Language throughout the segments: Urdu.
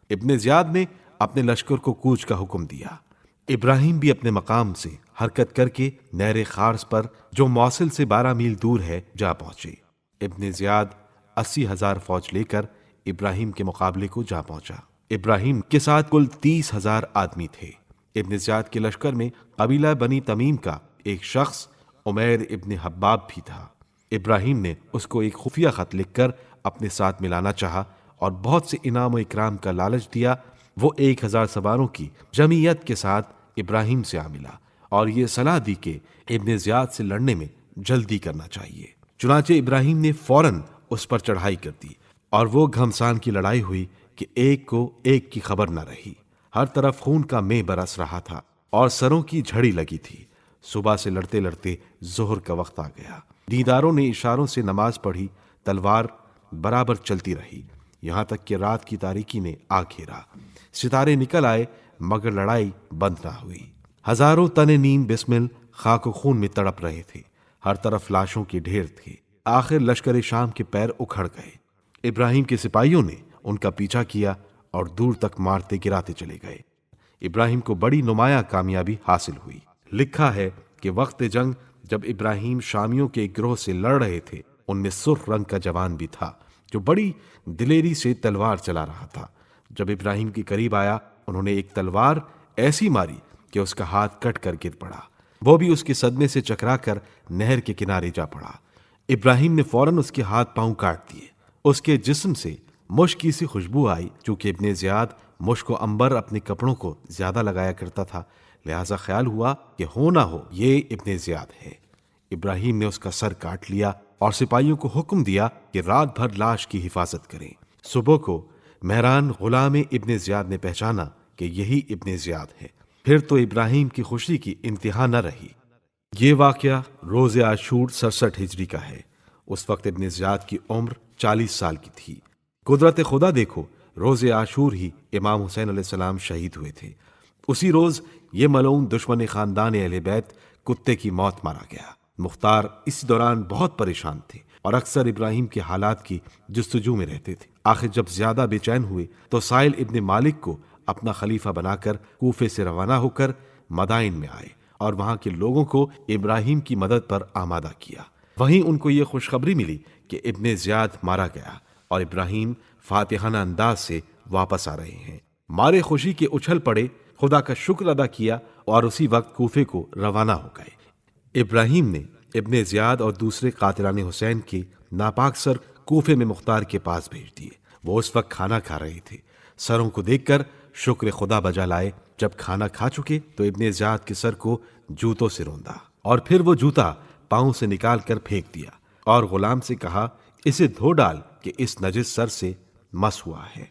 ابن زیاد نے اپنے لشکر کو کوچ کا حکم دیا۔ ابراہیم بھی اپنے مقام سے حرکت کر کے نہر خارس پر جو موصل سے 12 میل دور ہے جا پہنچے۔ ابن زیاد 80,000 فوج لے کر ابراہیم کے مقابلے کو جا پہنچا۔ ابراہیم کے ساتھ کل 30,000 آدمی تھے۔ ابن زیاد کے لشکر میں قبیلہ بنی تمیم کا ایک شخص عمیر ابن حباب بھی تھا۔ ابراہیم نے اس کو ایک خفیہ خط لکھ کر اپنے ساتھ ملانا چاہا اور بہت سے انعام و اکرام کا لالچ دیا۔ وہ 1,000 سواروں کی جمعیت کے ساتھ ابراہیم سے آ ملا اور یہ صلاح دی کہ ابن زیاد سے لڑنے میں جلدی کرنا چاہیے۔ چنانچہ ابراہیم نے فوراً اس پر چڑھائی کر دی اور وہ گھمسان کی لڑائی ہوئی کہ ایک کو ایک کی خبر نہ رہی۔ ہر طرف خون کا مے برس رہا تھا اور سروں کی جھڑی لگی تھی۔ صبح سے لڑتے لڑتے ظہر کا وقت آ گیا۔ دینداروں نے اشاروں سے نماز پڑھی، تلوار برابر چلتی رہی، یہاں تک کہ رات کی تاریکی نے آ گھیرا۔ ستارے نکل آئے مگر لڑائی بند نہ ہوئی۔ ہزاروں تن نیم بسمل خاک و خون میں تڑپ رہے تھے، ہر طرف لاشوں کے ڈھیر تھے۔ آخر لشکر شام کے پیر اکھڑ گئے۔ ابراہیم کے سپاہیوں نے ان کا پیچھا کیا اور دور تک مارتے گراتے چلے گئے۔ ابراہیم کو بڑی نمایاں کامیابی حاصل ہوئی۔ لکھا ہے کہ وقت جنگ جب ابراہیم شامیوں کے ایک گروہ سے لڑ رہے تھے، ان میں سرخ رنگ کا جوان بھی تھا جو بڑی دلیری سے تلوار چلا رہا تھا۔ جب ابراہیم کے قریب آیا، انہوں نے ایک تلوار ایسی ماری کہ اس کا ہاتھ کٹ کر گر پڑا۔ وہ بھی اس کے صدمے سے چکرا کر نہر کے کنارے جا پڑا۔ ابراہیم نے فوراً اس کے ہاتھ پاؤں کاٹ دیے۔ اس کے جسم سے مشک کی سی خوشبو آئی۔ چونکہ ابن زیاد مشک و عنبر اپنے کپڑوں کو زیادہ لگایا کرتا تھا، لہذا خیال ہوا کہ ہو نہ ہو یہ ابن زیاد ہے۔ ابراہیم نے اس کا سر کاٹ لیا اور سپاہیوں کو حکم دیا کہ رات بھر لاش کی حفاظت کریں۔ صبح کو مہران غلام ابن زیاد نے پہچانا کہ یہی ابن زیاد ہے۔ پھر تو ابراہیم کی خوشی کی انتہا نہ رہی۔ یہ واقعہ روز عاشور 67 ہجری کا ہے۔ اس وقت ابن زیاد کی عمر 40 سال کی تھی۔ قدرت خدا دیکھو، روز عاشور ہی امام حسین علیہ السلام شہید ہوئے تھے۔ اسی روز یہ ملعون دشمن خاندان اہل بیت کتے کی موت مارا گیا۔ مختار اس دوران بہت پریشان تھے اور اکثر ابراہیم کے حالات کی جستجو میں رہتے تھے۔ آخر جب زیادہ بے چین ہوئے تو سائل ابن مالک کو اپنا خلیفہ بنا کر کوفے سے روانہ ہو کر مدائن میں آئے اور وہاں کے لوگوں کو ابراہیم کی مدد پر آمادہ کیا۔ وہیں ان کو یہ خوشخبری ملی کہ ابن زیاد مارا گیا اور ابراہیم فاتحانہ انداز سے واپس آ رہے ہیں۔ مارے خوشی کے اچھل پڑے، خدا کا شکر ادا کیا اور اسی وقت کوفے کو روانہ ہو گئے۔ ابراہیم نے ابن زیاد اور دوسرے قاتلان حسین کے ناپاک سر کوفے میں مختار کے پاس بھیج دیے۔ وہ اس وقت کھانا کھا رہے تھے۔ سروں کو دیکھ کر شکر خدا بجا لائے۔ جب کھانا کھا چکے تو ابن زیاد کے سر کو جوتوں سے روندا اور پھر وہ جوتا پاؤں سے نکال کر پھینک دیا اور غلام سے کہا، اسے دھو ڈال کہ اس نجس سر سے مس ہوا ہے۔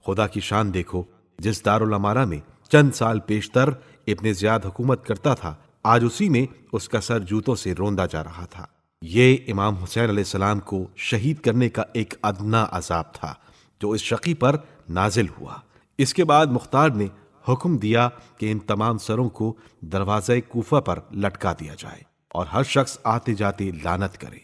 خدا کی شان دیکھو، جس دارالامارہ میں چند سال پیشتر ابن زیاد حکومت کرتا تھا، آج اسی میں اس کا سر جوتوں سے روندا جا رہا تھا۔ یہ امام حسین علیہ السلام کو شہید کرنے کا ایک ادنا عذاب تھا جو اس شقی پر نازل ہوا۔ اس کے بعد مختار نے حکم دیا کہ ان تمام سروں کو دروازہ کوفہ پر لٹکا دیا جائے اور ہر شخص آتے جاتے لعنت کرے۔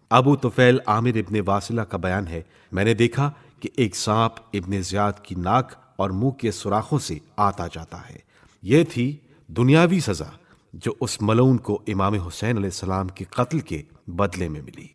ابو طفیل عامر ابن واصلہ کا بیان ہے، میں نے دیکھا کہ ایک سانپ ابن زیاد کی ناک اور منہ کے سوراخوں سے آتا جاتا ہے۔ یہ تھی دنیاوی سزا جو اس ملعون کو امام حسین علیہ السلام کے قتل کے بدلے میں ملی۔